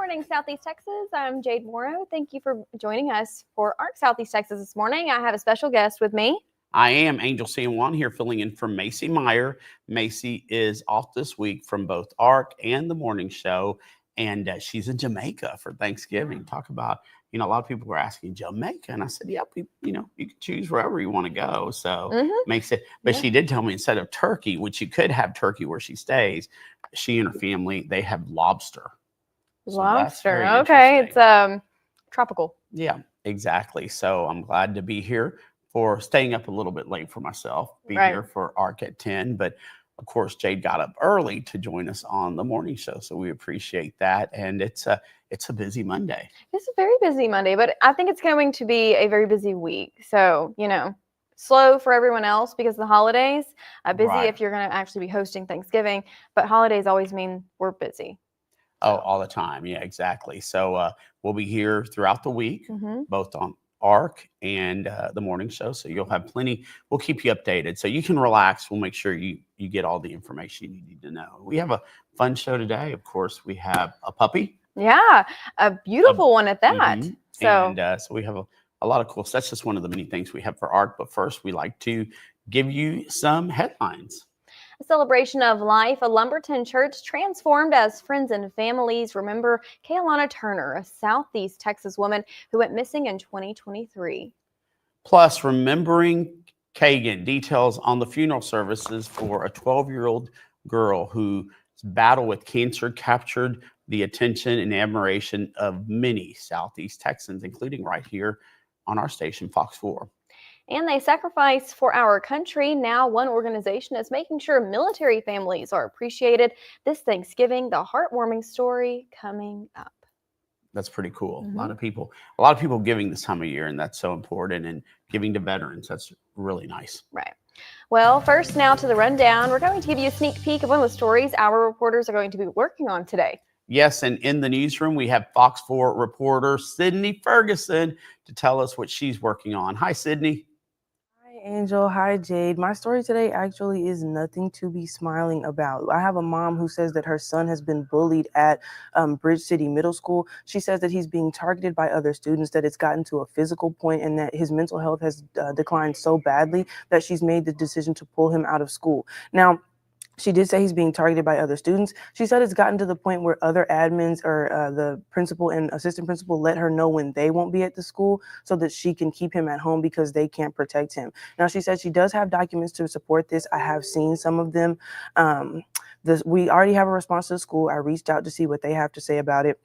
morning, Southeast Texas. I'm Jade Morrow. Thank you for joining us for ARC Southeast Texas this morning. I have a special guest with me. I am Angel San Juan here filling in for Macy Meyer. Macy is off this week from both ARC and the morning show, and she's in Jamaica for Thanksgiving. Talk about, a lot of people were asking Jamaica, and I said, yeah, you can choose wherever you want to go. So makes it, but she did tell me instead of turkey, which you could have turkey where she stays, she and her family, they have lobster. So lobster. Okay. It's tropical. Yeah, exactly. So I'm glad to be here for staying up a little bit late for myself, here for ARC at 10. But of course, Jade got up early to join us on the morning show. So we appreciate that. And it's a busy Monday. It's a very busy Monday, but I think it's going to be a very busy week. So, slow for everyone else because of the holidays. Busy if you're going to actually be hosting Thanksgiving, but holidays always mean we're busy. Oh, all the time. Yeah, exactly. So we'll be here throughout the week, both on ARC and the morning show. So you'll have plenty. We'll keep you updated. So you can relax. We'll make sure you get all the information you need to know. We have a fun show today. Of course, we have a puppy. Yeah, a beautiful one at that. So we have a lot of cool. So that's just one of the many things we have for ARC. But first, we like to give you some headlines. A celebration of life, a Lumberton church transformed as friends and families remember Kaylana Turner, a Southeast Texas woman who went missing in 2023. Plus, remembering Kagan, details on the funeral services for a 12-year-old girl whose battle with cancer captured the attention and admiration of many Southeast Texans, including right here on our station, Fox 4. And they sacrifice for our country. Now one organization is making sure military families are appreciated this Thanksgiving. The heartwarming story coming up. That's pretty cool. A lot of people giving this time of year, and that's so important, and giving to veterans. That's really nice. Right. Well, first now to the rundown. We're going to give you a sneak peek of one of the stories our reporters are going to be working on today. Yes, and in the newsroom, we have Fox 4 reporter Sydney Ferguson to tell us what she's working on. Hi, Sydney. Angel. Hi, Jade. My story today actually is nothing to be smiling about. I have a mom who says that her son has been bullied at Bridge City Middle School. She says that he's being targeted by other students, that it's gotten to a physical point, and that his mental health has declined so badly that she's made the decision to pull him out of school. Now, she did say he's being targeted by other students. She said it's gotten to the point where other admins or the principal and assistant principal let her know when they won't be at the school so that she can keep him at home because they can't protect him. Now, she said she does have documents to support this. I have seen some of them. We already have a response to the school. I reached out to see what they have to say about it.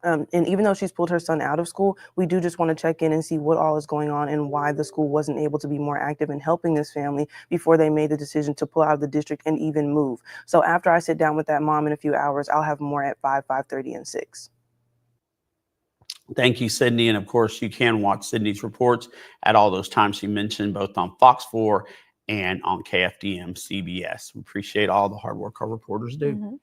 And even though she's pulled her son out of school, we do just want to check in and see what all is going on and why the school wasn't able to be more active in helping this family before they made the decision to pull out of the district and even move. So after I sit down with that mom in a few hours, I'll have more at 5, 5:30, and 6. Thank you, Sydney. And of course, you can watch Sydney's reports at all those times she mentioned, both on Fox 4 and on KFDM CBS. We appreciate all the hard work our reporters do.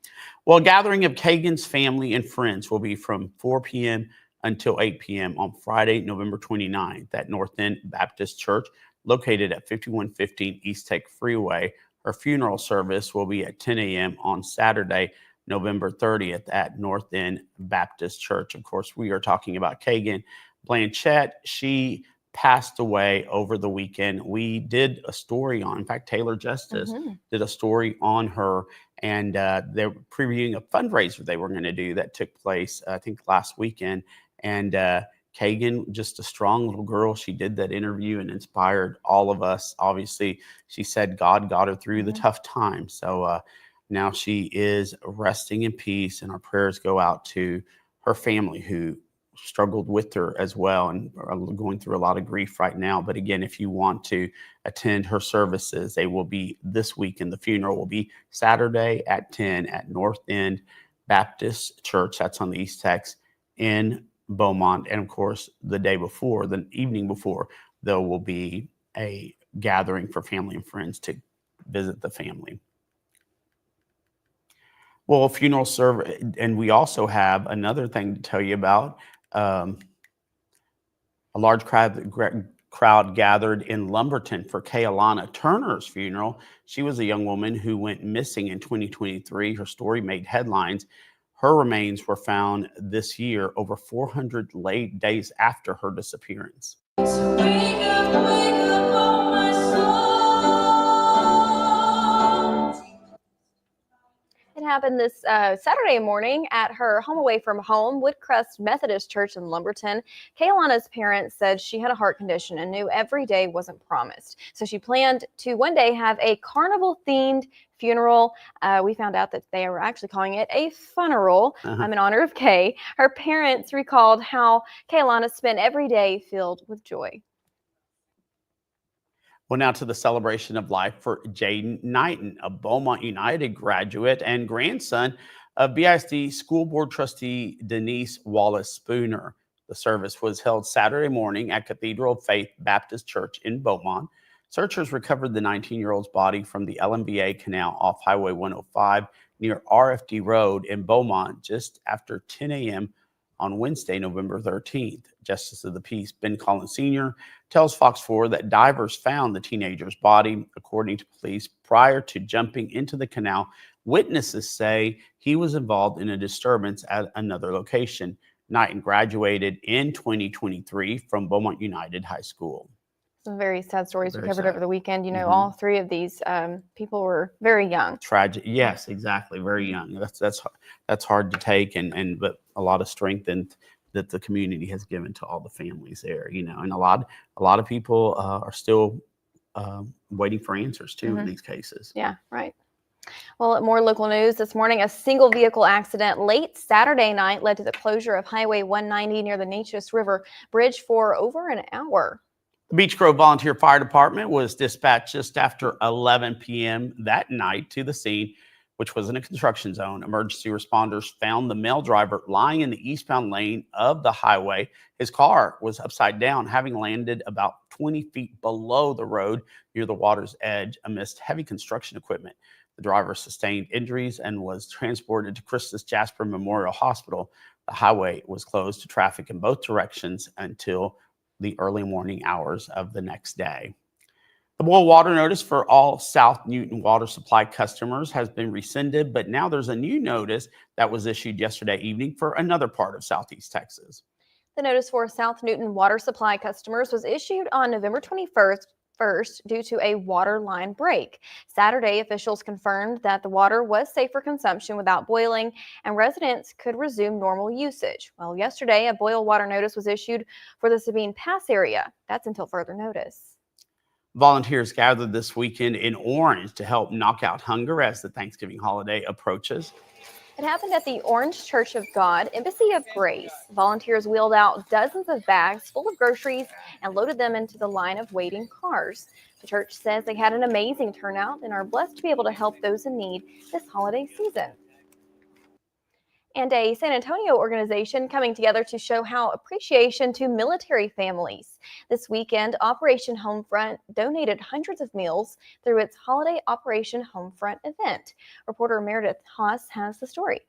Well, a gathering of Kagan's family and friends will be from 4 p.m. until 8 p.m. on Friday, November 29th at North End Baptist Church, located at 5115 East Tech Freeway. Her funeral service will be at 10 a.m. on Saturday, November 30th at North End Baptist Church. Of course, we are talking about Kagan Blanchette. She passed away over the weekend. We did a story on, in fact, Taylor Justice did a story on her, and they're previewing a fundraiser they were going to do that took place, I think, last weekend. And Kagan, just a strong little girl. She did that interview and inspired all of us. Obviously, she said God got her through the tough times. So now she is resting in peace, and our prayers go out to her family who struggled with her as well and are going through a lot of grief right now. But again, if you want to attend her services, they will be this week, and the funeral will be Saturday at 10 at North End Baptist Church. That's on the East Tex in Beaumont. And of course, the evening before, there will be a gathering for family and friends to visit the family. Well, funeral service, and we also have another thing to tell you about. A large crowd gathered in Lumberton for Kaylana Turner's funeral. She was a young woman who went missing in 2023. Her story made headlines. Her remains were found this year, over 400 days after her disappearance. So wake up, oh my soul. It happened this Saturday morning at her home away from home, Woodcrest Methodist Church in Lumberton. Kaylana's parents said she had a heart condition and knew every day wasn't promised. So she planned to one day have a carnival-themed funeral. We found out that they were actually calling it a funeral in honor of Kay. Her parents recalled how Kaylana spent every day filled with joy. Well, now to the celebration of life for Jaden Knighton, a Beaumont United graduate and grandson of BISD School Board Trustee Denise Wallace Spooner. The service was held Saturday morning at Cathedral of Faith Baptist Church in Beaumont. Searchers recovered the 19-year-old's body from the LMBA Canal off Highway 105 near RFD Road in Beaumont just after 10 a.m. on Wednesday, November 13th. Justice of the Peace Ben Collins Sr. tells Fox 4 that divers found the teenager's body. According to police, prior to jumping into the canal, witnesses say he was involved in a disturbance at another location. Knighton graduated in 2023 from Beaumont United High School. Some very sad stories we Very covered sad. over the weekend. You know, all three of these people were very young. Tragic. Yes, exactly. Very young. That's hard to take, but a lot of strength and that the community has given to all the families there. You know, and a lot of people are still waiting for answers too in these cases. Yeah, right. Well, more local news this morning. A single vehicle accident late Saturday night led to the closure of Highway 190 near the Neches River Bridge for over an hour. The Beech Grove Volunteer Fire Department was dispatched just after 11 p.m. that night to the scene, which was in a construction zone. Emergency responders found the male driver lying in the eastbound lane of the highway. His car was upside down, having landed about 20 feet below the road near the water's edge amidst heavy construction equipment. The driver sustained injuries and was transported to Christus Jasper Memorial Hospital. The highway was closed to traffic in both directions until the early morning hours of the next day. The boil water notice for all South Newton water supply customers has been rescinded, but now there's a new notice that was issued yesterday evening for another part of Southeast Texas. The notice for South Newton water supply customers was issued on November 21st due to a water line break. Saturday, officials confirmed that the water was safe for consumption without boiling and residents could resume normal usage. Well, yesterday, a boil water notice was issued for the Sabine Pass area. That's until further notice. Volunteers gathered this weekend in Orange to help knock out hunger as the Thanksgiving holiday approaches. It happened at the Orange Church of God, Embassy of Grace. Volunteers wheeled out dozens of bags full of groceries and loaded them into the line of waiting cars. The church says they had an amazing turnout and are blessed to be able to help those in need this holiday season. And a San Antonio organization coming together to show how appreciation to military families. This weekend, Operation Homefront donated hundreds of meals through its holiday Operation Homefront event. Reporter Meredith Haas has the story.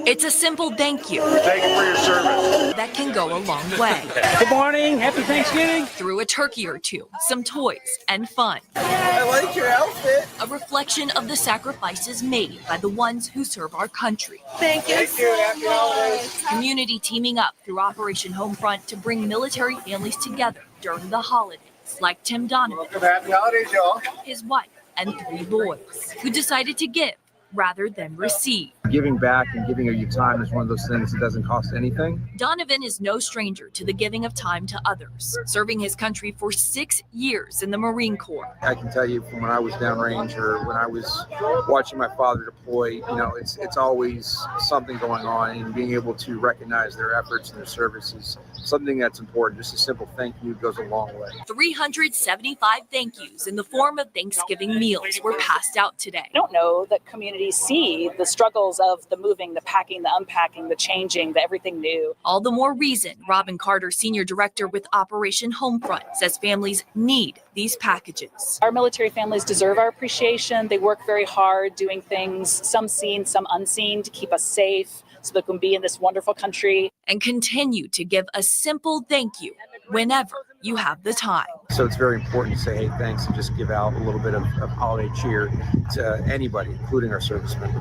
It's a simple thank you. Thank you for your service. That can go a long way. Good morning. Happy Thanksgiving. Through a turkey or two, some toys, and fun. I like your outfit. A reflection of the sacrifices made by the ones who serve our country. Thank you. Happy holidays. Community teaming up through Operation Homefront to bring military families together during the holidays, like Tim Donovan, Happy holidays, y'all. his wife, and 3 boys, who decided to give rather than receive. Giving back and giving of your time is one of those things that doesn't cost anything. Donovan is no stranger to the giving of time to others, serving his country for 6 years in the Marine Corps. I can tell you from when I was downrange or when I was watching my father deploy, you know, it's always something going on, and being able to recognize their efforts and their service is something that's important. Just a simple thank you goes a long way. 375 thank yous in the form of Thanksgiving meals were passed out today. I don't know that communities see the struggles of the moving, the packing, the unpacking, the changing, the everything new. All the more reason Robin Carter, Senior Director with Operation Homefront, says families need these packages. Our military families deserve our appreciation. They work very hard doing things, some seen, some unseen, to keep us safe so they can be in this wonderful country. And continue to give a simple thank you whenever you have the time. So it's very important to say, hey, thanks, and just give out a little bit of holiday cheer to anybody, including our servicemen.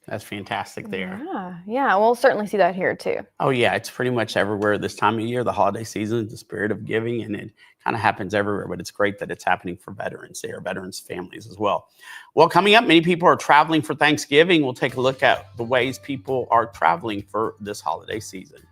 That's fantastic there. Yeah, we'll certainly see that here too. Oh, yeah, it's pretty much everywhere this time of year. The holiday season, the spirit of giving, and it kind of happens everywhere, but it's great that it's happening for veterans there, veterans' families as well. Well, coming up, many people are traveling for Thanksgiving. We'll take a look at the ways people are traveling for this holiday season.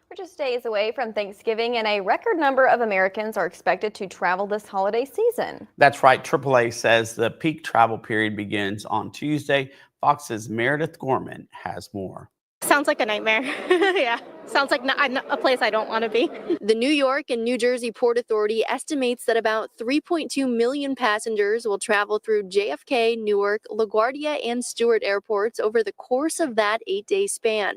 We're just days away from Thanksgiving, and a record number of Americans are expected to travel this holiday season. That's right. AAA says the peak travel period begins on Tuesday. Fox's Meredith Gorman has more. Sounds like a nightmare. Yeah, sounds like a place I don't want to be. The New York and New Jersey Port Authority estimates that about 3.2 million passengers will travel through JFK, Newark, LaGuardia, and Stewart airports over the course of that 8-day span.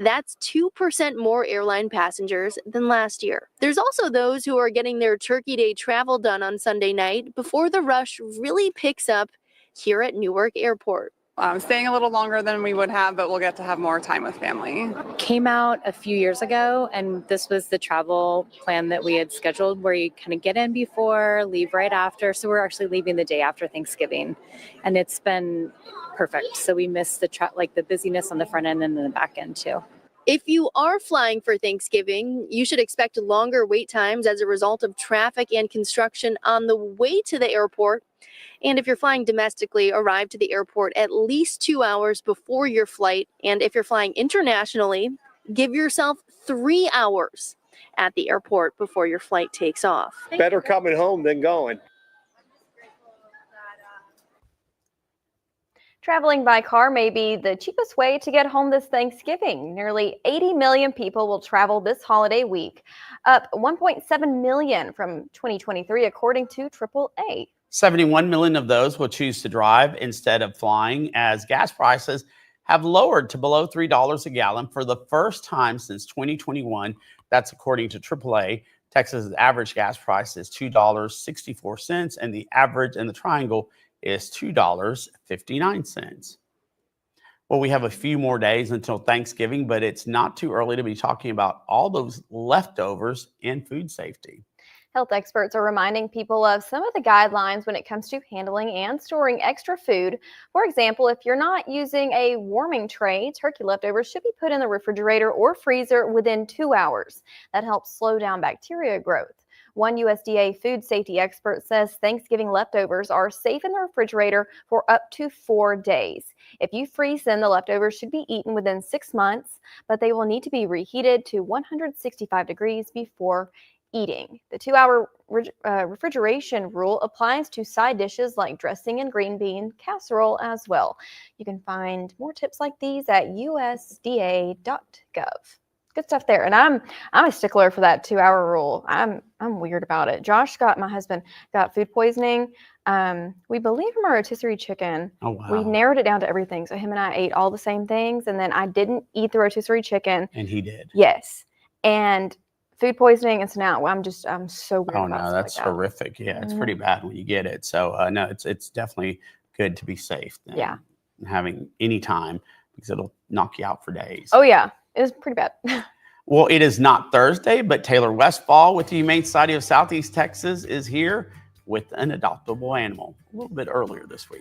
That's 2% more airline passengers than last year. There's also those who are getting their Turkey Day travel done on Sunday night before the rush really picks up here at Newark Airport. Staying a little longer than we would have, but we'll get to have more time with family. Came out a few years ago, and this was the travel plan that we had scheduled, where you kind of get in before, leave right after. So we're actually leaving the day after Thanksgiving, and it's been perfect. So we miss the busyness on the front end and then the back end too. If you are flying for Thanksgiving, you should expect longer wait times as a result of traffic and construction on the way to the airport. And if you're flying domestically, arrive to the airport at least 2 hours before your flight. And if you're flying internationally, give yourself 3 hours at the airport before your flight takes off. Better coming home than going. Traveling by car may be the cheapest way to get home this Thanksgiving. Nearly 80 million people will travel this holiday week, up 1.7 million from 2023, according to AAA. 71 million of those will choose to drive instead of flying, as gas prices have lowered to below $3 a gallon for the first time since 2021. That's according to AAA. Texas's average gas price is $2.64, and the average in the Triangle is $2.59. Well, we have a few more days until Thanksgiving, but it's not too early to be talking about all those leftovers in food safety. Health experts are reminding people of some of the guidelines when it comes to handling and storing extra food. For example, if you're not using a warming tray, turkey leftovers should be put in the refrigerator or freezer within 2 hours. That helps slow down bacteria growth. One USDA food safety expert says Thanksgiving leftovers are safe in the refrigerator for up to 4 days. If you freeze them, the leftovers should be eaten within 6 months, but they will need to be reheated to 165 degrees before eating. The 2-hour refrigeration rule applies to side dishes like dressing and green bean casserole as well. You can find more tips like these at usda.gov. Good stuff there. And I'm a stickler for that 2-hour rule. I'm weird about it. My husband got food poisoning. We believe from our rotisserie chicken. Oh, wow. We narrowed it down to everything. So him and I ate all the same things, and then I didn't eat the rotisserie chicken. And he did. Yes. And food poisoning, and so now I'm so weird. Oh about no, stuff that's like that. horrific. Yeah, it's pretty bad when you get it. So no, it's definitely good to be safe. Yeah. Having any time, because it'll knock you out for days. Oh yeah, it was pretty bad. Well, it is not Thursday, but Taylor Westfall with the Humane Society of Southeast Texas is here with an adoptable animal a little bit earlier this week.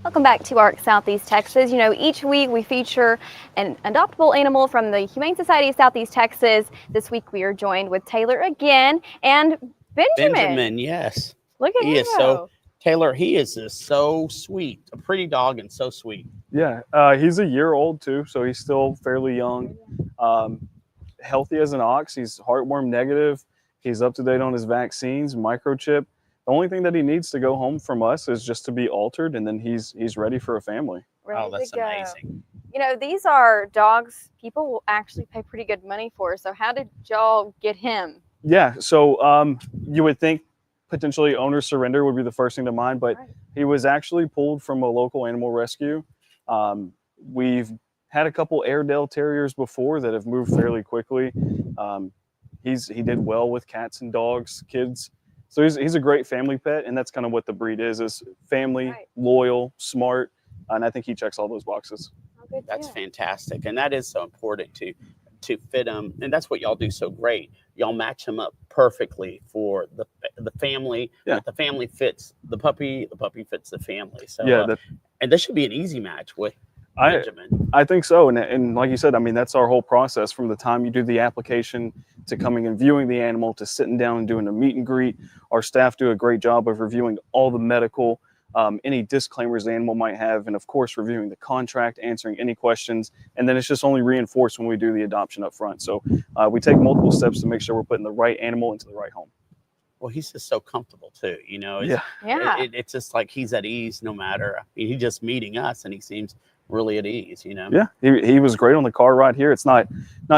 Welcome back to ARC Southeast Texas. You know, each week we feature an adoptable animal from the Humane Society of Southeast Texas. This week we are joined with Taylor again and Benjamin. Benjamin, yes. Look at him. He is so, Taylor, he is just so sweet. A pretty dog and so sweet. Yeah, he's a year old too, so he's still fairly young. Healthy as an ox. He's heartworm negative. He's up to date on his vaccines, microchip. The only thing that he needs to go home from us is just to be altered, and then he's ready for a family. Oh, that's amazing. You know, these are dogs people will actually pay pretty good money for. So how did y'all get him? Yeah, so you would think potentially owner surrender would be the first thing to mind, but he was actually pulled from a local animal rescue. We've had a couple Airedale Terriers before that have moved fairly quickly. He did well with cats and dogs, kids. So he's a great family pet, and that's kind of what the breed is family, loyal, smart, and I think he checks all those boxes. That's fantastic, and that is so important to fit them, and that's what y'all do so great. Y'all match them up perfectly for the family. Yeah. The family fits the puppy fits the family. So yeah, and this should be an easy match with Benjamin. I think so, and like you said, I mean, that's our whole process from the time you do the application to coming and viewing the animal to sitting down and doing a meet and greet. Our staff do a great job of reviewing all the medical, any disclaimers the animal might have, and of course reviewing the contract, answering any questions, and then it's just only reinforced when we do the adoption up front. So we take multiple steps to make sure we're putting the right animal into the right home. Well, he's just so comfortable too, you know. Yeah. It's just like he's at ease no matter. I mean, he's just meeting us, and he seems really at ease, you know. Yeah, he was great on the car ride here. It's not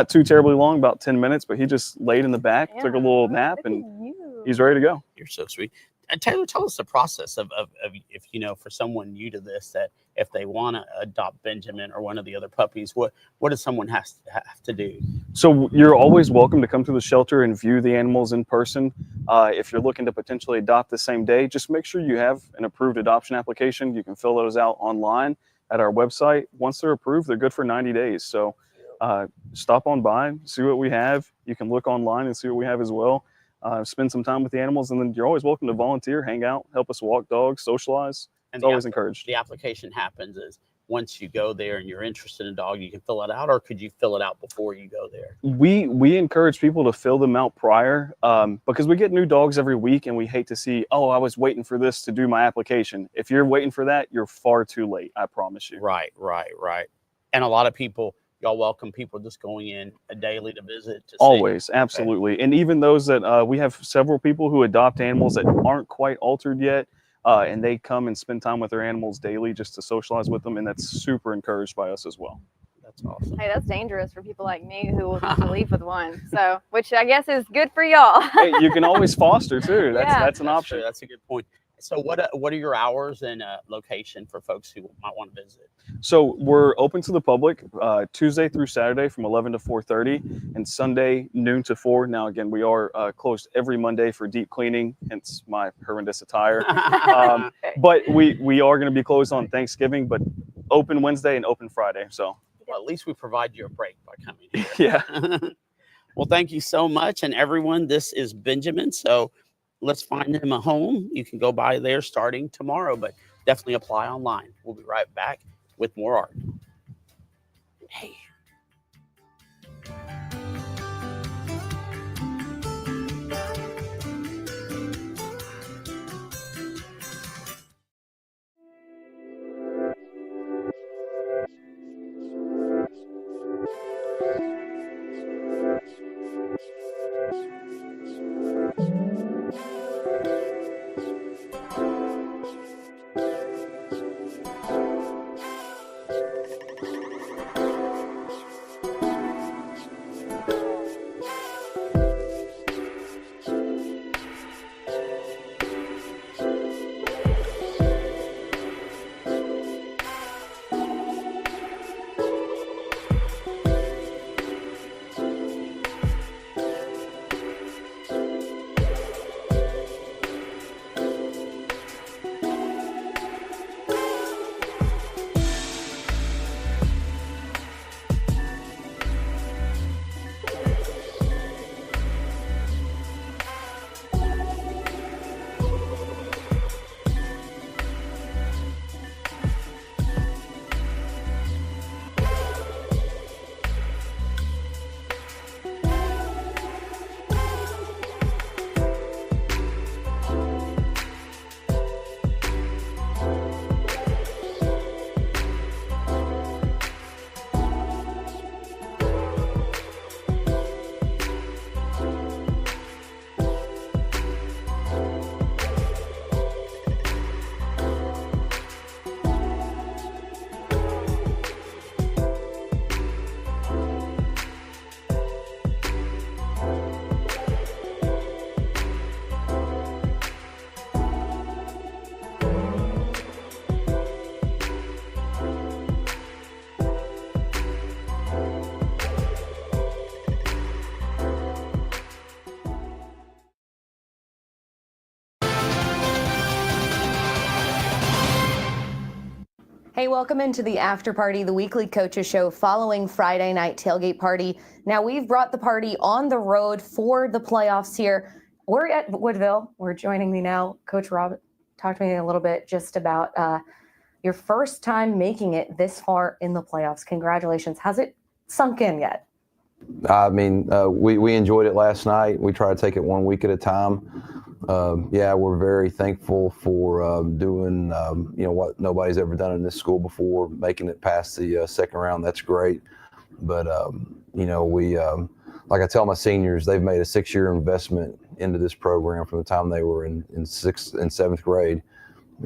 too terribly long, about 10 minutes, but he just laid in the back, took a little nap, and he's ready to go. You're so sweet. And Taylor, tell us the process of if, you know, for someone new to this, that if they want to adopt Benjamin or one of the other puppies, what does someone have to do? So you're always welcome to come to the shelter and view the animals in person. If you're looking to potentially adopt the same day, just make sure you have an approved adoption application. You can fill those out online at our website. Once they're approved, they're good for 90 days. So stop on by, see what we have. You can look online and see what we have as well. Spend some time with the animals, and then you're always welcome to volunteer, hang out, help us walk dogs, socialize. It's always encouraged. The application happens is once you go there and you're interested in a dog, you can fill it out, or could you fill it out before you go there? We encourage people to fill them out prior because we get new dogs every week, and we hate to see, oh, I was waiting for this to do my application. If you're waiting for that, you're far too late, I promise you. Right. And a lot of people, y'all welcome people just going in daily to visit? Always, absolutely. Okay. And even those that we have several people who adopt animals that aren't quite altered yet, and they come and spend time with their animals daily just to socialize with them, and that's super encouraged by us as well. That's awesome. Hey, that's dangerous for people like me who will just leave with one. So, which I guess is good for y'all. Hey, you can always foster too. That's an option. True. That's a good point. So what are your hours and location for folks who might want to visit? So we're open to the public Tuesday through Saturday from 11 to 4:30 and Sunday noon to 4. Now, again, we are closed every Monday for deep cleaning, hence my horrendous attire. But we are going to be closed on Thanksgiving, but open Wednesday and open Friday. So well, at least we provide you a break by coming here. Yeah. Well, thank you so much. And everyone, this is Benjamin. So let's find him a home. You can go by there starting tomorrow, but definitely apply online. We'll be right back with more art. Hey. Hey, welcome into the After Party, the weekly coaches show following Friday night tailgate party. Now we've brought the party on the road for the playoffs here. We're at Woodville. We're joining me now. Coach Rob, talk to me a little bit just about your first time making it this far in the playoffs. Congratulations. Has it sunk in yet? I mean, we enjoyed it last night. We try to take it 1 week at a time. Yeah, we're very thankful for doing what nobody's ever done in this school before, making it past the second round. That's great. But we like I tell my seniors, they've made a 6-year investment into this program from the time they were in 6th and 7th grade,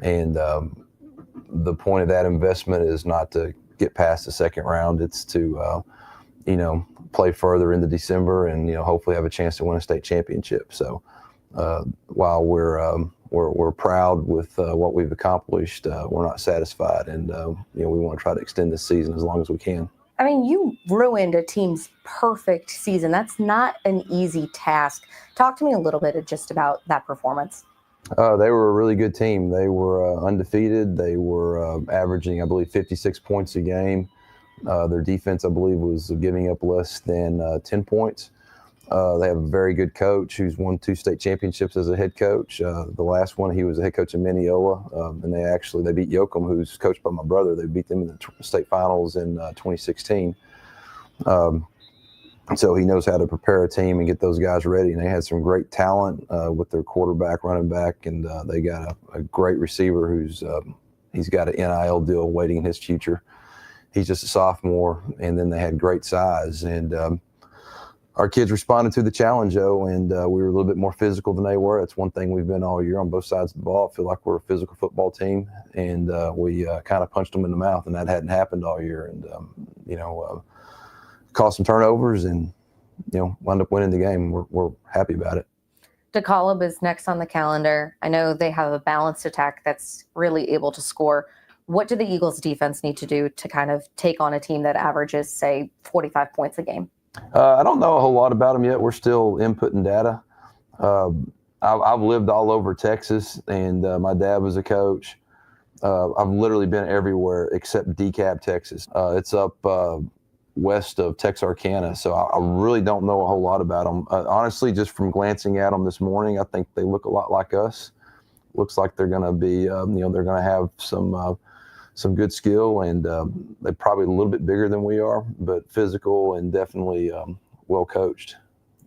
and the point of that investment is not to get past the second round. It's to play further into December and hopefully have a chance to win a state championship. So while we're proud with what we've accomplished, we're not satisfied, and we want to try to extend this season as long as we can. I mean, you ruined a team's perfect season. That's not an easy task. Talk to me a little bit just about that performance. They were a really good team. They were undefeated. They were averaging, I believe, 56 points a game. Their defense, I believe, was giving up less than 10 points. They have a very good coach who's won 2 state championships as a head coach. The last one, he was a head coach in Mineola, and they beat Yoakum, who's coached by my brother. They beat them in the state finals in 2016. So he knows how to prepare a team and get those guys ready. And they had some great talent with their quarterback, running back, and they got a great receiver who's he's got an NIL deal waiting in his future. He's just a sophomore, and then they had great size. And our kids responded to the challenge, Joe, and we were a little bit more physical than they were. That's one thing we've been all year on both sides of the ball. I feel like we're a physical football team, and we kind of punched them in the mouth, and that hadn't happened all year. And, caused some turnovers and, wound up winning the game. We're happy about it. DeKalb is next on the calendar. I know they have a balanced attack that's really able to score. What do the Eagles defense need to do to kind of take on a team that averages, say, 45 points a game? I don't know a whole lot about them yet. We're still inputting data. I've lived all over Texas, and my dad was a coach. I've literally been everywhere except DeKalb, Texas. It's up west of Texarkana, so I really don't know a whole lot about them. Honestly, just from glancing at them this morning, I think they look a lot like us. Looks like they're going to be, they're going to have some good skill, and they're probably a little bit bigger than we are, but physical and definitely well coached.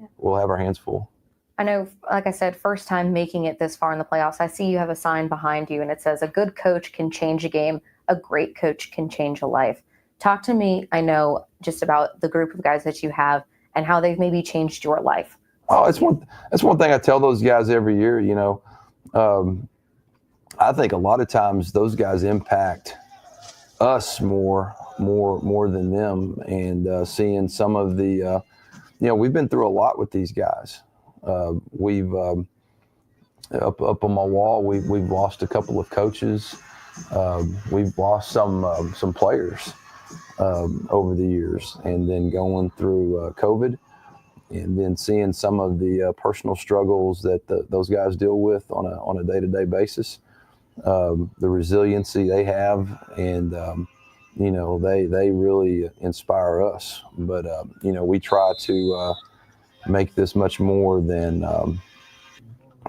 Yeah. We'll have our hands full. I know, like I said, first time making it this far in the playoffs. I see you have a sign behind you, and it says, "A good coach can change a game. A great coach can change a life." Talk to me, I know, just about the group of guys that you have and how they've maybe changed your life. Oh, that's one thing I tell those guys every year. I think a lot of times those guys impact us more than them, and seeing some of the, we've been through a lot with these guys. We've up on my wall, we've lost a couple of coaches. We've lost some players over the years, and then going through COVID, and then seeing some of the personal struggles that those guys deal with on a day-to-day basis. The resiliency they have, and they really inspire us. But we try to make this much more than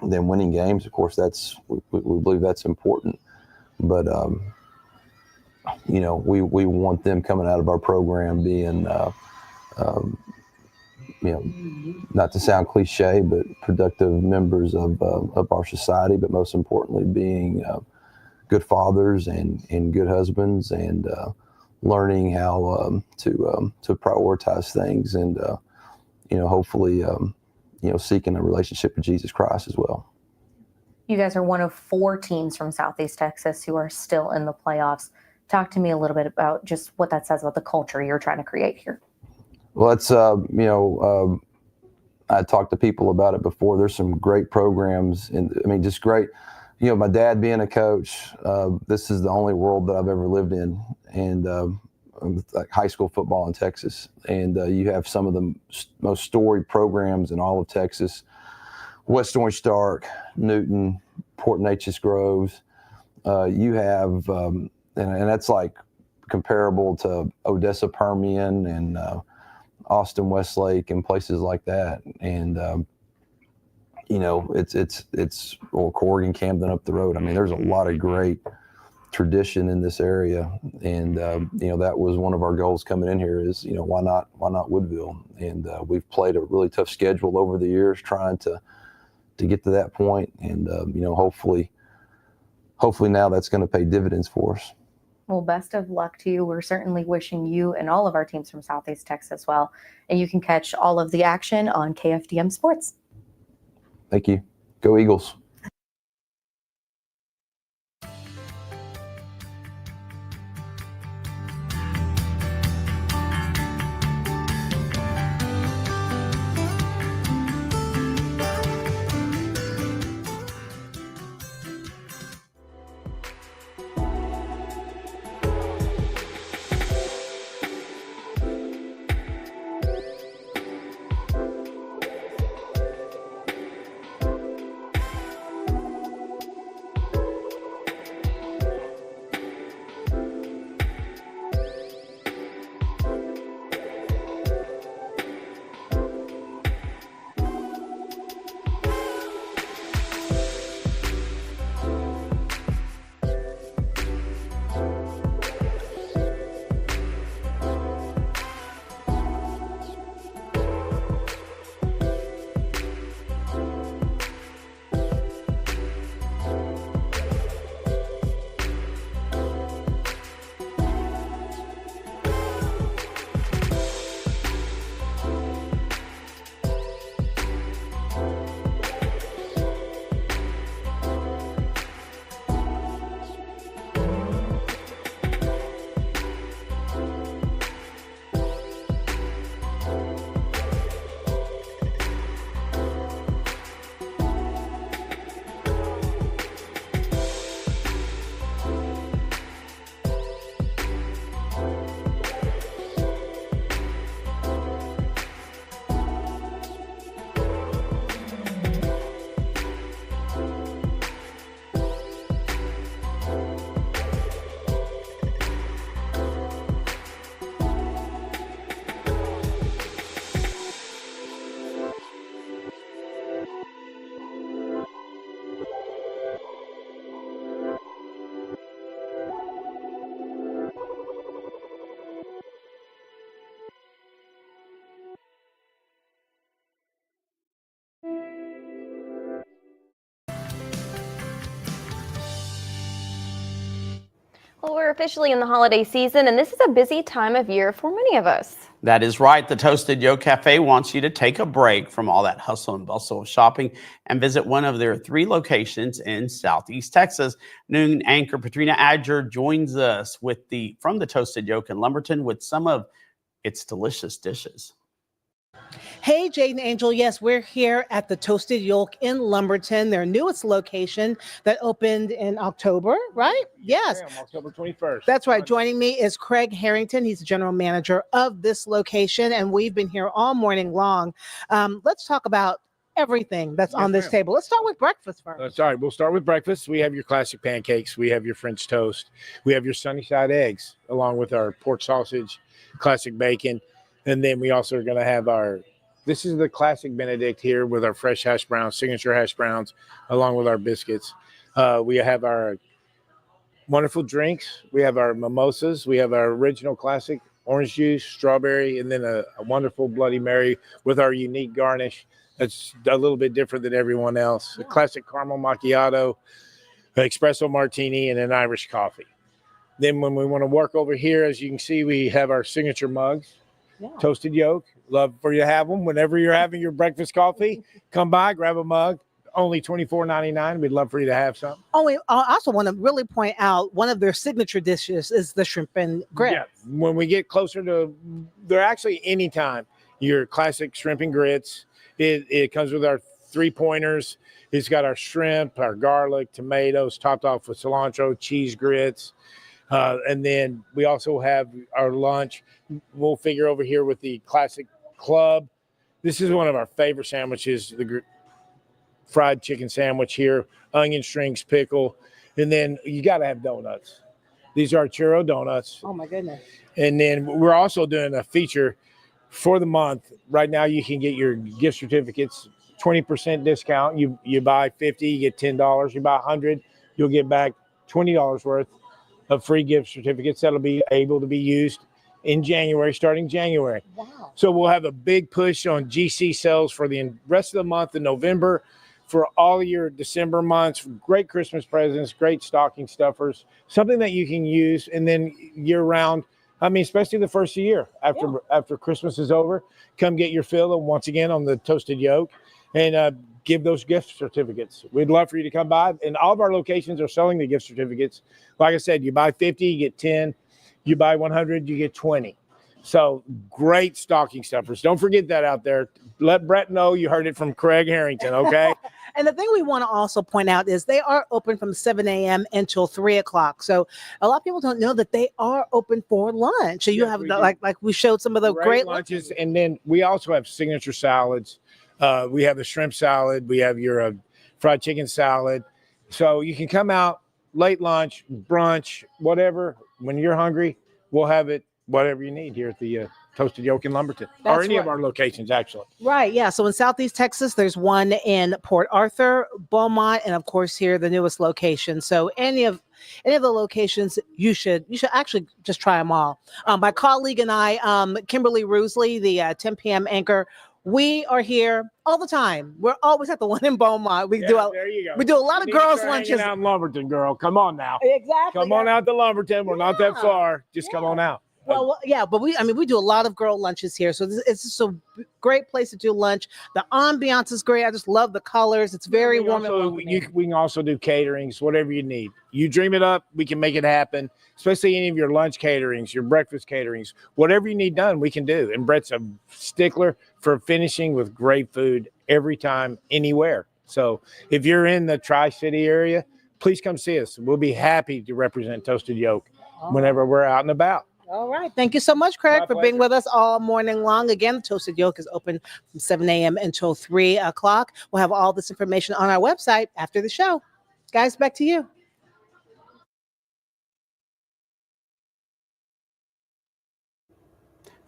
winning games. Of course, we believe that's important. But we want them coming out of our program being not to sound cliche, but productive members of our society, but most importantly being good fathers and good husbands, and learning how to prioritize things, and hopefully seeking a relationship with Jesus Christ as well. You guys are one of 4 teams from Southeast Texas who are still in the playoffs. Talk to me a little bit about just what that says about the culture you're trying to create here. Well, it's, I talked to people about it before. There's some great programs, and just great. My dad being a coach, this is the only world that I've ever lived in, and like high school football in Texas. And you have some of the most storied programs in all of Texas. West Orange Stark, Newton, Port Neches Groves. You have, and that's like comparable to Odessa Permian and Austin Westlake and places like that. And it's Corrigan, Camden up the road. There's a lot of great tradition in this area, and that was one of our goals coming in here is why not Woodville. And we've played a really tough schedule over the years, trying to get to that point, and hopefully now that's going to pay dividends for us. Well, best of luck to you. We're certainly wishing you and all of our teams from Southeast Texas well. And you can catch all of the action on KFDM Sports. Thank you. Go Eagles. Well, we're officially in the holiday season, and this is a busy time of year for many of us. That is right. The Toasted Yolk Cafe wants you to take a break from all that hustle and bustle of shopping and visit one of their 3 locations in Southeast Texas. Noon anchor Patrina Adger joins us from the Toasted Yolk in Lumberton with some of its delicious dishes. Hey, Jade and Angel. Yes, we're here at the Toasted Yolk in Lumberton, their newest location that opened in October, right? Yes. October 21st. That's right. Joining me is Craig Harrington. He's the general manager of this location, and we've been here all morning long. Let's talk about everything that's on this table. Let's start with breakfast first. All right, we'll start with breakfast. We have your classic pancakes. We have your French toast. We have your sunny side eggs, along with our pork sausage, classic bacon. And then we also are going to have this is the classic Benedict here with our fresh hash browns, signature hash browns, along with our biscuits. We have our wonderful drinks. We have our mimosas. We have our original classic orange juice, strawberry, and then a wonderful Bloody Mary with our unique garnish. That's a little bit different than everyone else. A classic caramel macchiato, espresso martini, and an Irish coffee. Then when we want to work over here, as you can see, we have our signature mugs. Yeah. Toasted Yolk. Love for you to have them. Whenever you're having your breakfast coffee, come by, grab a mug. Only $24.99. We'd love for you to have some. Oh, I also want to really point out one of their signature dishes is the shrimp and grits. Yeah. When we get closer to, they're actually anytime. Your classic shrimp and grits. It comes with our 3-pointers. It's got our shrimp, our garlic, tomatoes, topped off with cilantro, cheese grits. And then we also have our lunch. We'll figure over here with the classic club. This is one of our favorite sandwiches, the fried chicken sandwich here, onion strings, pickle. And then you got to have donuts. These are churro donuts. Oh, my goodness. And then we're also doing a feature for the month. Right now, you can get your gift certificates, 20% discount. You buy 50, you get $10. You buy 100, you'll get back $20 worth of free gift certificates that'll be able to be used in January, starting January. Wow. So we'll have a big push on GC sales for the rest of the month in November for all your December months, great Christmas presents, great stocking stuffers, something that you can use and then year round. I mean, especially the first of the year after Christmas is over, come get your fill once again on the toasted yolk and give those gift certificates. We'd love for you to come by, and all of our locations are selling the gift certificates. Like I said, you buy 50, you get 10. You buy 100, you get 20. So great stocking stuffers. Don't forget that out there. Let Brett know you heard it from Craig Harrington, okay? And the thing we want to also point out is they are open from 7 a.m. until 3 o'clock. So a lot of people don't know that they are open for lunch. So you have like we showed some of the great lunches. And then we also have signature salads. We have a shrimp salad. We have your fried chicken salad. So you can come out late lunch, brunch, whatever. When you're hungry, we'll have it, whatever you need here at the Toasted Yolk in Lumberton, or any of our locations, actually. Right. Yeah. So in Southeast Texas, there's one in Port Arthur, Beaumont, and of course here the newest location. So any of the locations, you should actually just try them all. My colleague and I, Kimberly Roosley, the 10 p.m. anchor, we are here all the time. We're always at the one in Beaumont. There you go. We do a lot of girls' lunches. Out in Lumberton, girl. Come on now. Exactly. Come on out to Lumberton. We're not that far. Just come on out. Well, yeah, but we do a lot of girl lunches here. So it's just a great place to do lunch. The ambiance is great. I just love the colors. It's very warm and welcoming. We can also do caterings, whatever you need. You dream it up, we can make it happen, especially any of your lunch caterings, your breakfast caterings, whatever you need done, we can do. And Brett's a stickler for finishing with great food every time, anywhere. So if you're in the Tri-City area, please come see us. We'll be happy to represent Toasted Yolk whenever we're out and about. All right. Thank you so much, Craig, for being with us all morning long. Again, the Toasted Yolk is open from 7 a.m. until 3 o'clock. We'll have all this information on our website after the show. Guys, back to you.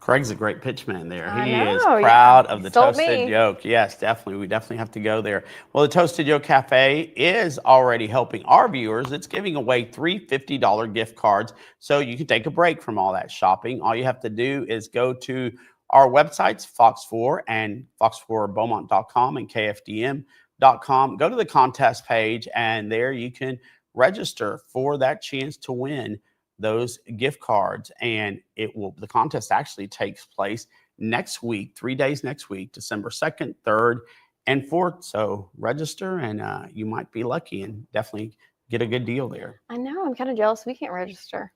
Craig's a great pitchman there. I He know, is yeah. proud of the Sold Toasted me. Yolk. Yes, definitely. We definitely have to go there. Well, the Toasted Yolk Cafe is already helping our viewers. It's giving away 3 $50 gift cards so you can take a break from all that shopping. All you have to do is go to our websites, Fox 4 and fox4beaumont.com and kfdm.com. Go to the contest page, and there you can register for that chance to win those gift cards. And the contest actually takes place next week, 3 days next week, December 2nd, 3rd, and 4th. So register, and you might be lucky and definitely get a good deal there. I know. I'm kind of jealous we can't register.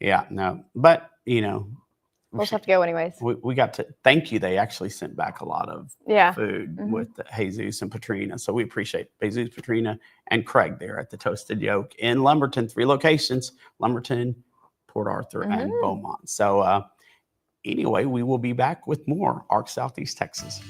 Yeah, no, but We'll just have to go anyways. we got to thank you. They actually sent back a lot of food with Jesus and Patrina. So we appreciate Jesus, Patrina, and Craig there at the Toasted Yolk in Lumberton. 3 locations: Lumberton, Port Arthur, and Beaumont. So anyway, we will be back with more ARC Southeast Texas.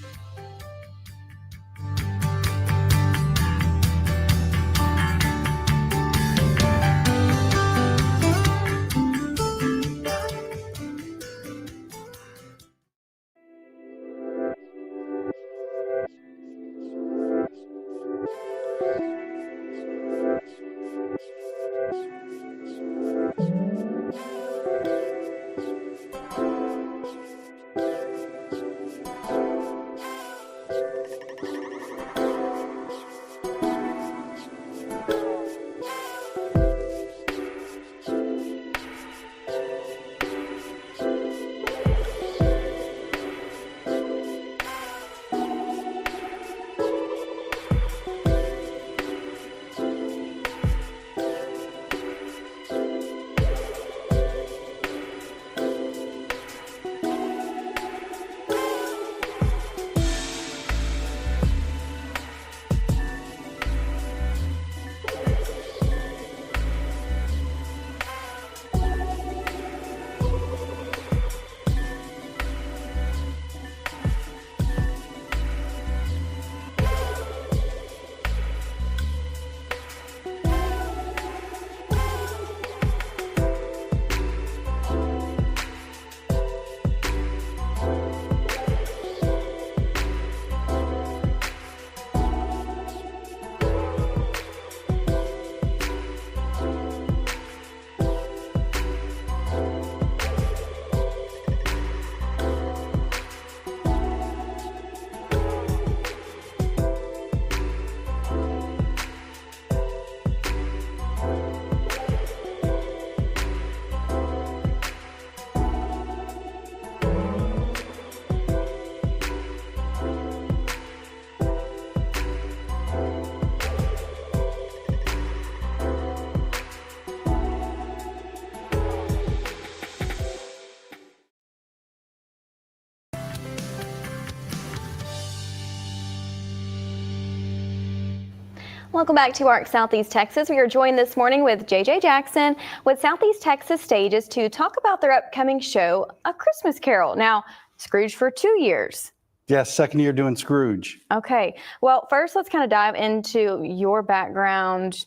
Welcome back to ARC Southeast Texas. We are joined this morning with JJ Jackson with Southeast Texas Stages to talk about their upcoming show, A Christmas Carol. Now, Scrooge for 2 years. Yes, second year doing Scrooge. Okay. Well, first, let's kind of dive into your background,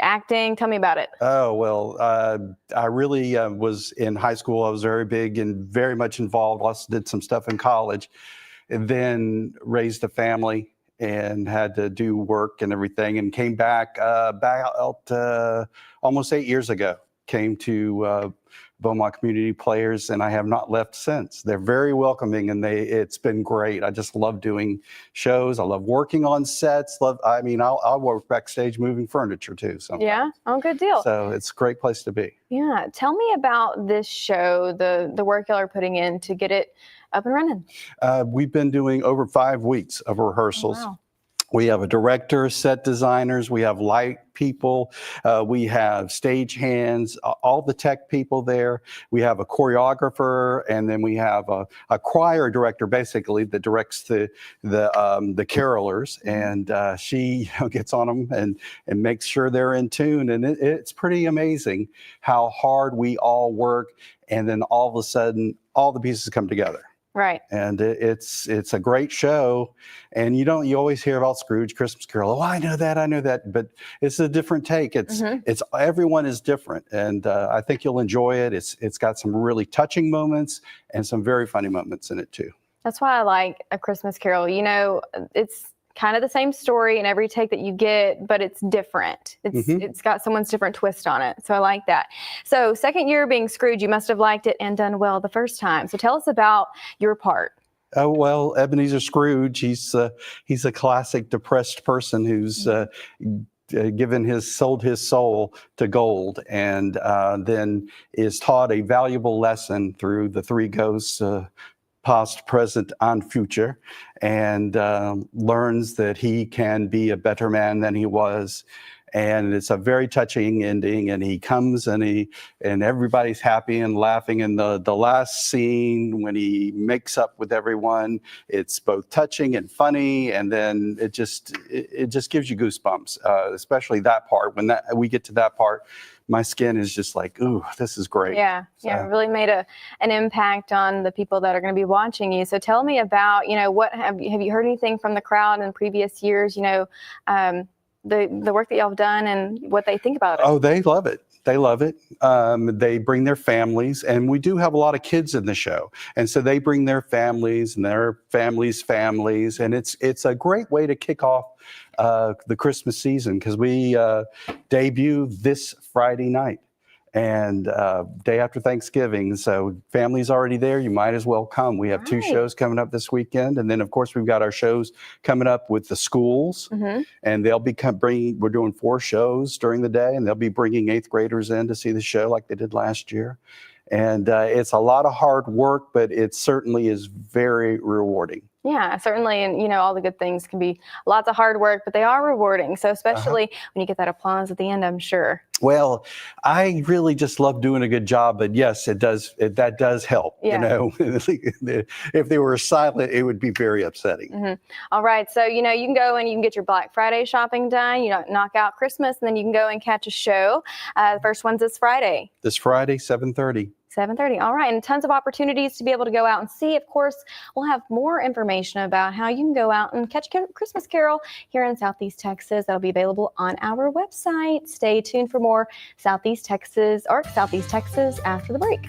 acting. Tell me about it. Oh, well, I really was in high school. I was very big and very much involved. Also did some stuff in college and then raised a family and had to do work and everything, and came back out almost 8 years ago. Came to Beaumont Community Players, and I have not left since. They're very welcoming, and it's been great. I just love doing shows. I love working on sets. I'll work backstage moving furniture too. Sometimes. Yeah, oh, good deal. So it's a great place to be. Yeah, tell me about this show, the work y'all are putting in to get it up and running. We've been doing over 5 weeks of rehearsals. Wow. We have a director, set designers, we have light people, we have stage hands, all the tech people there. We have a choreographer, and then we have a choir director, basically, that directs the carolers, and she gets on them and makes sure they're in tune. And it's pretty amazing how hard we all work, and then all of a sudden, all the pieces come together. Right. And it's a great show. And you always hear about Scrooge, Christmas Carol. Oh, I know that, but it's a different take. It's everyone is different, and I think you'll enjoy it. It's got some really touching moments and some very funny moments in it too. That's why I like A Christmas Carol. You know, it's kind of the same story in every take that you get, but it's different. It's got someone's different twist on it. So I like that. So second year being Scrooge, you must have liked it and done well the first time. So tell us about your part. Oh, well, Ebenezer Scrooge, he's a classic depressed person who's sold his soul to gold, and then is taught a valuable lesson through the three ghosts, past, present, and future, and learns that he can be a better man than he was. And it's a very touching ending, and he comes and everybody's happy and laughing. And the last scene when he makes up with everyone, it's both touching and funny, and then it just gives you goosebumps, especially that part. When we get to that part, my skin is just like, ooh, this is great. Yeah, it really made an impact on the people that are going to be watching you. So tell me about, what have you heard anything from the crowd in previous years? The work that y'all have done and what they think about it. Oh, they love it. They love it. They bring their families, and we do have a lot of kids in the show, and so they bring their families and their families' families, and it's a great way to kick off the Christmas season, because we debut this Friday night and day after Thanksgiving. So family's already there. You might as well come. We have 2 shows coming up this weekend. And then, of course, we've got our shows coming up with the schools. And they'll be we're doing 4 shows during the day, and they'll be bringing 8th graders in to see the show like they did last year. And it's a lot of hard work, but it certainly is very rewarding. Yeah, certainly. And, all the good things can be lots of hard work, but they are rewarding. So especially when you get that applause at the end, I'm sure. Well, I really just love doing a good job, but yes, it does. That does help. Yeah. If they were silent, it would be very upsetting. All right. So, you can go and you can get your Black Friday shopping done, knock out Christmas, and then you can go and catch a show. The first one's this Friday. This Friday, 7:30. 7:30. All right. And tons of opportunities to be able to go out and see. Of course, we'll have more information about how you can go out and catch Christmas Carol here in Southeast Texas. That'll be available on our website. Stay tuned for more Southeast Texas after the break.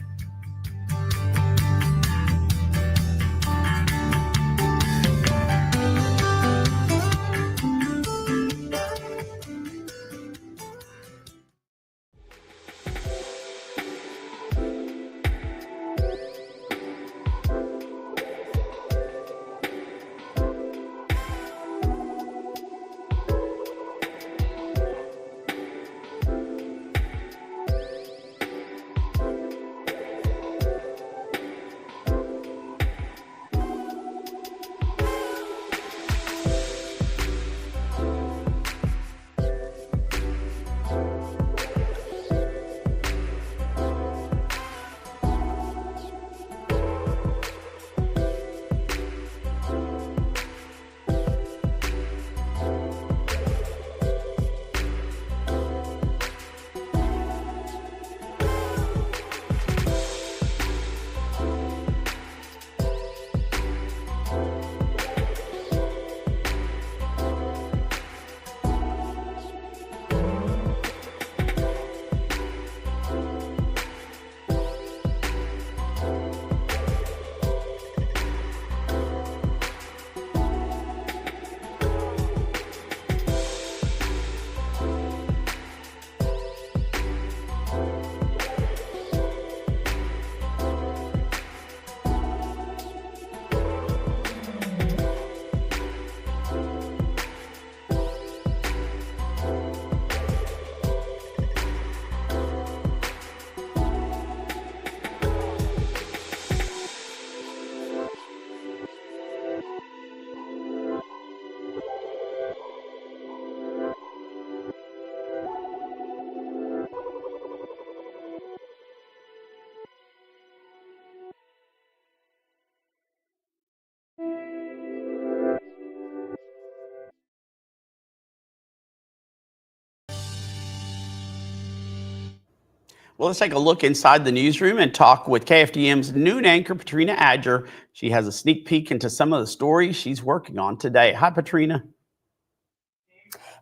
Well, let's take a look inside the newsroom and talk with KFDM's noon anchor, Patrina Adger. She has a sneak peek into some of the stories she's working on today. Hi, Patrina.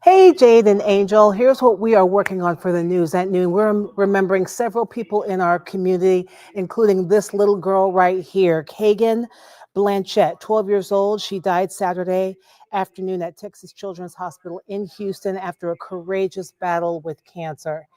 Hey, Jade and Angel, here's what we are working on for the news at noon. We're remembering several people in our community, including this little girl right here, Kagan Blanchette, 12 years old. She died Saturday afternoon at Texas Children's Hospital in Houston after a courageous battle with cancer.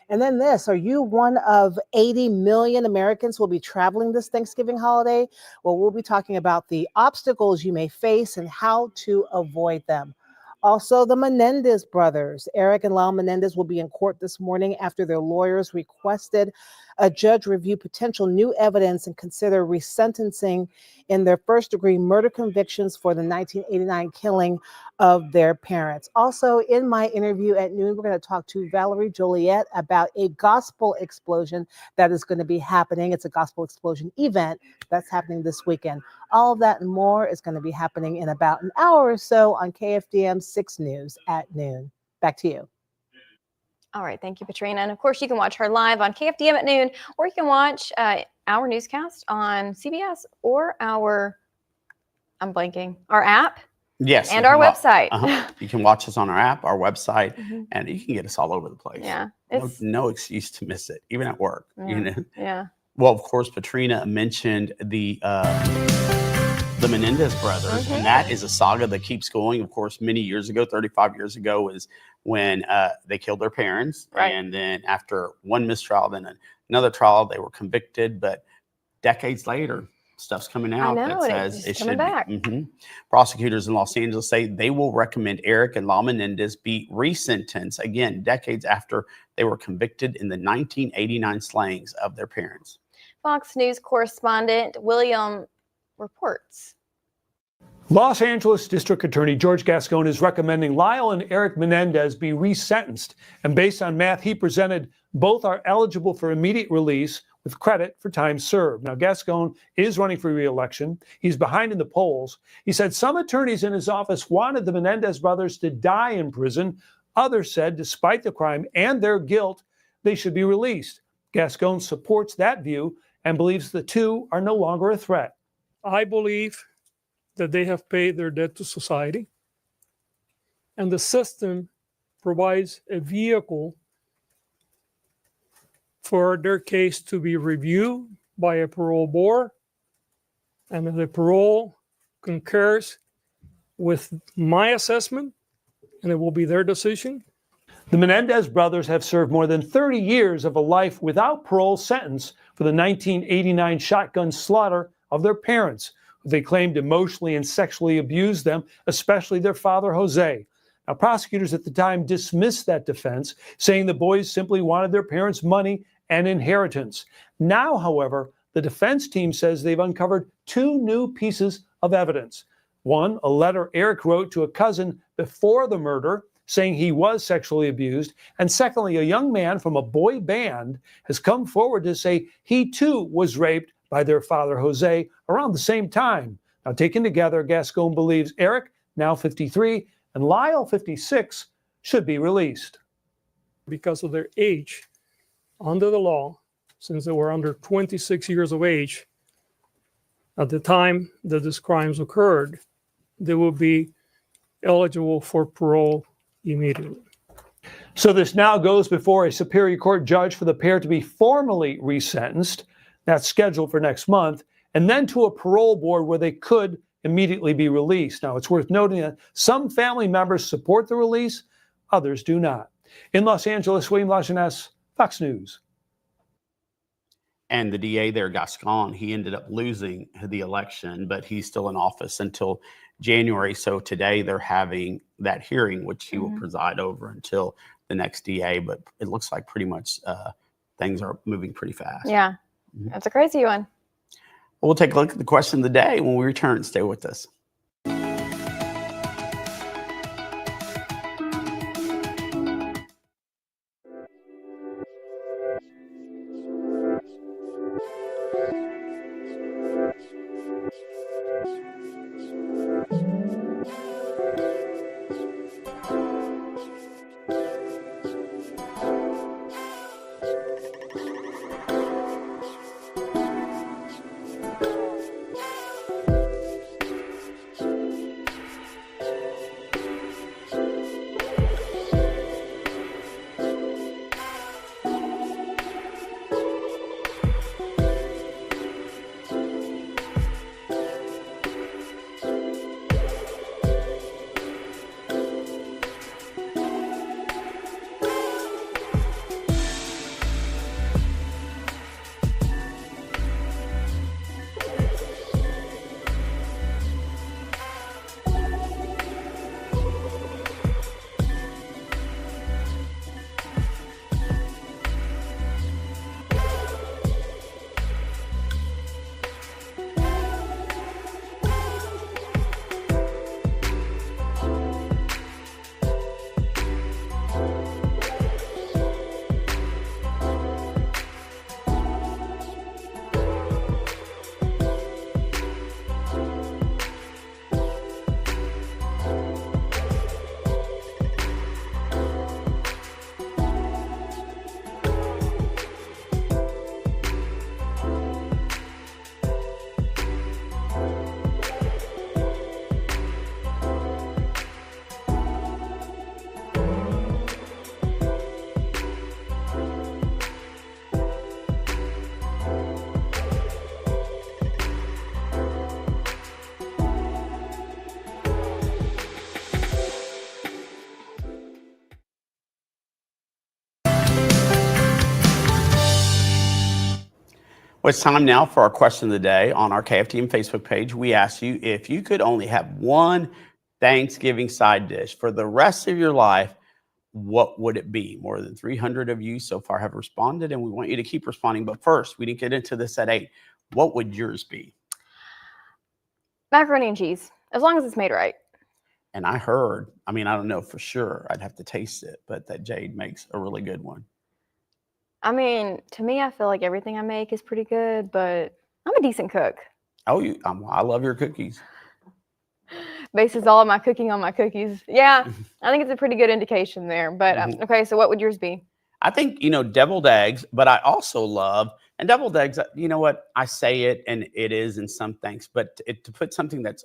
And then this, are you one of 80 million Americans who will be traveling this Thanksgiving holiday? Well, we'll be talking about the obstacles you may face and how to avoid them. Also, the Menendez brothers, Eric and Lyle Menendez, will be in court this morning after their lawyers requested a judge review potential new evidence and consider resentencing in their first-degree murder convictions for the 1989 killing of their parents. Also, in my interview at noon, we're going to talk to Valerie Joliet about a gospel explosion that is going to be happening. It's a gospel explosion event that's happening this weekend. All of that and more is going to be happening in about an hour or so on KFDM 6 News at noon. Back to you. All right. Thank you, Patrina. And of course, you can watch her live on KFDM at noon, or you can watch our newscast on CBS or our app. Yes. And our website. You can watch us on our app, our website, and you can get us all over the place. Yeah. No excuse to miss it, even at work. You know? Yeah. Well, of course, Patrina mentioned the Menendez brothers, and that is a saga that keeps going. Of course, many years ago, 35 years ago, is when they killed their parents. Right. And then after one mistrial, then another trial, they were convicted. But decades later, stuff's coming out that says it should back. Prosecutors in Los Angeles say they will recommend Eric and Lyle Menendez be resentenced again, decades after they were convicted in the 1989 slayings of their parents. Fox News correspondent William reports. Los Angeles District Attorney George Gascon is recommending Lyle and Eric Menendez be resentenced. And based on math he presented, both are eligible for immediate release with credit for time served. Now, Gascon is running for re-election. He's behind in the polls. He said some attorneys in his office wanted the Menendez brothers to die in prison. Others said, despite the crime and their guilt, they should be released. Gascon supports that view and believes the two are no longer a threat. I believe that they have paid their debt to society, and the system provides a vehicle for their case to be reviewed by a parole board, and if the parole concurs with my assessment, and it will be their decision. The Menendez brothers have served more than 30 years of a life without parole sentence for the 1989 shotgun slaughter of their parents, who they claimed emotionally and sexually abused them, especially their father, Jose. Now, prosecutors at the time dismissed that defense, saying the boys simply wanted their parents' money and inheritance. Now, however, the defense team says they've uncovered two new pieces of evidence. One, a letter Eric wrote to a cousin before the murder, saying he was sexually abused. And secondly, a young man from a boy band has come forward to say he too was raped by their father, Jose, around the same time. Now, taken together, Gascon believes Eric, now 53, and Lyle, 56, should be released. Because of their age, under the law, since they were under 26 years of age, at the time that these crimes occurred, they will be eligible for parole immediately. So this now goes before a Superior Court judge for the pair to be formally resentenced. That's scheduled for next month, and then to a parole board where they could immediately be released. Now, it's worth noting that some family members support the release, others do not. In Los Angeles, William Lajeunesse, Fox News. And the DA there, Gascon, he ended up losing the election, but he's still in office until January. So today they're having that hearing, which he will preside over until the next DA. But it looks like pretty much things are moving pretty fast. Yeah, that's a crazy one. We'll take a look at the question of the day when we return. Stay with us. Well, it's time now for our question of the day on our KFTM Facebook page. We asked you if you could only have one Thanksgiving side dish for the rest of your life, what would it be? More than 300 of you so far have responded, and we want you to keep responding. But first, we didn't get into this at 8. What would yours be? Macaroni and cheese, as long as it's made right. And I heard, I don't know for sure. I'd have to taste it, but that Jade makes a really good one. To me, I feel like everything I make is pretty good, but I'm a decent cook. Oh, I love your cookies. Bases all of my cooking on my cookies. Yeah, I think it's a pretty good indication there. But okay, so what would yours be? I think, deviled eggs, but I also love, and deviled eggs, you know what? I say it and it is in some things, but to put something that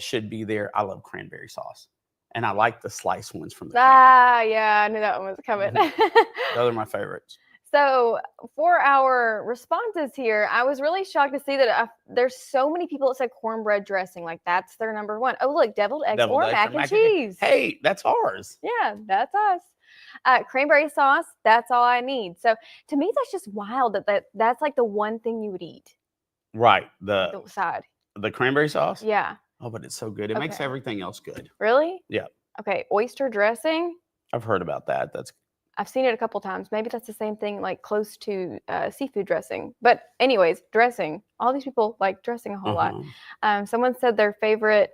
should be there, I love cranberry sauce. And I like the sliced ones from the can. Yeah, I knew that one was coming. Those are my favorites. So for our responses here, I was really shocked to see that there's so many people that said cornbread dressing. Like that's their number one. Oh, look, deviled eggs or mac and cheese. Hey, that's ours. Yeah, that's us. Cranberry sauce, that's all I need. So to me, that's just wild that's like the one thing you would eat. Right. The side. The cranberry sauce? Yeah. Oh, but it's so good. It makes everything else good. Really? Yeah. Okay, oyster dressing. I've heard about that. I've seen it a couple times. Maybe that's the same thing, like close to seafood dressing. But anyways, dressing. All these people like dressing a whole lot. Someone said their favorite.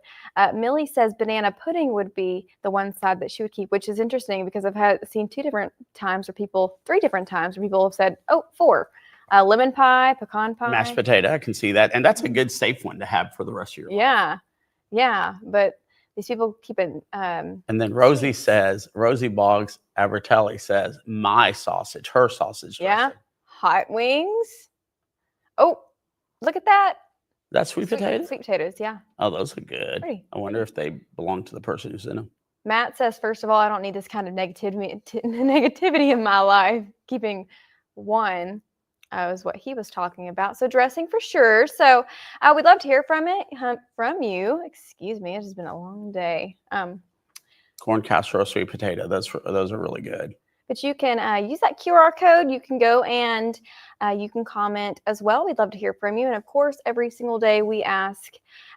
Millie says banana pudding would be the one side that she would keep, which is interesting because I've seen 3 different times where people have said, 4. Lemon pie, pecan pie. Mashed potato. I can see that. And that's a good safe one to have for the rest of your life. Yeah. But these people keep it. And then Rosie Boggs Abertelli says, her sausage dressing. Yeah. Hot wings. Oh, look at that. That's sweet potatoes? Sweet potatoes, yeah. Oh, those are good. Pretty. I wonder if they belong to the person who's in them. Matt says, first of all, I don't need this kind of negativity in my life. Keeping one was what he was talking about. So dressing for sure. So we'd love to hear from you. Excuse me, it's just been a long day. Corn casserole, sweet potato. Those are really good. But you can use that QR code. You can go and you can comment as well. We'd love to hear from you. And of course, every single day we ask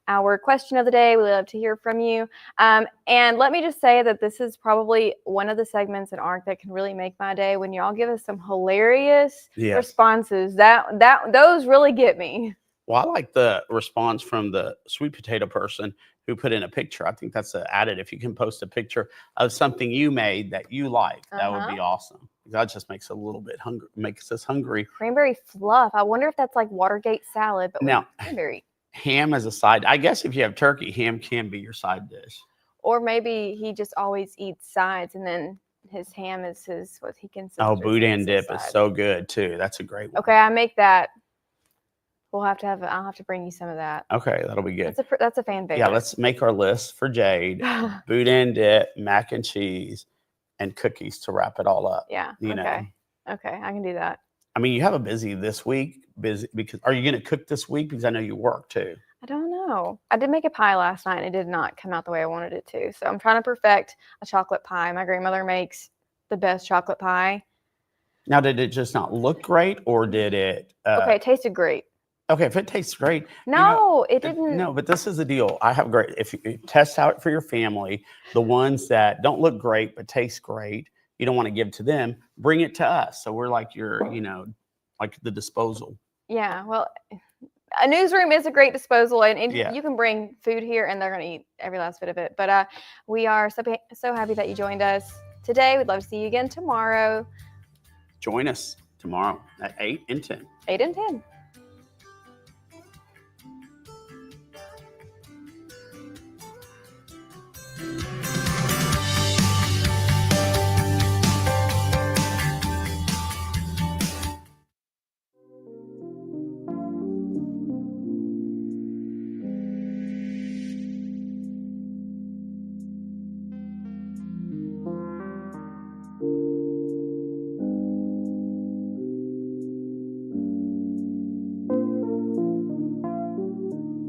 our question of the day. We love to hear from you. And let me just say that this is probably one of the segments in ARC that can really make my day when y'all give us some hilarious responses. Those really get me. Well, I like the response from the sweet potato person who put in a picture. I think that's added. If you can post a picture of something you made that you like, that would be awesome. That just makes makes us hungry. Cranberry fluff. I wonder if that's like Watergate salad, but now cranberry. Ham as a side. I guess if you have turkey, ham can be your side dish. Or maybe he just always eats sides, and then his ham is what he considers. Oh, boudin dip is so good too. That's a great one. Okay, I make that. I'll have to bring you some of that. Okay, that'll be good. That's a fan favorite. Yeah, let's make our list for Jade. Boudin dip, mac and cheese, and cookies to wrap it all up. Yeah. Okay, I can do that. You have a busy this week. Busy because are you going to cook this week? Because I know you work too. I don't know. I did make a pie last night and it did not come out the way I wanted it to. So I'm trying to perfect a chocolate pie. My grandmother makes the best chocolate pie. Now, did it just not look great, or did it? Okay, it tasted great. Okay, if it tastes great. No, it didn't. No, but this is the deal. I have great. If you test out for your family, the ones that don't look great but taste great, you don't want to give to them. Bring it to us. So we're like like the disposal. Yeah. Well, a newsroom is a great disposal, and you can bring food here, and they're going to eat every last bit of it. But we are so happy that you joined us today. We'd love to see you again tomorrow. Join us tomorrow at 8 and 10. 8 and 10.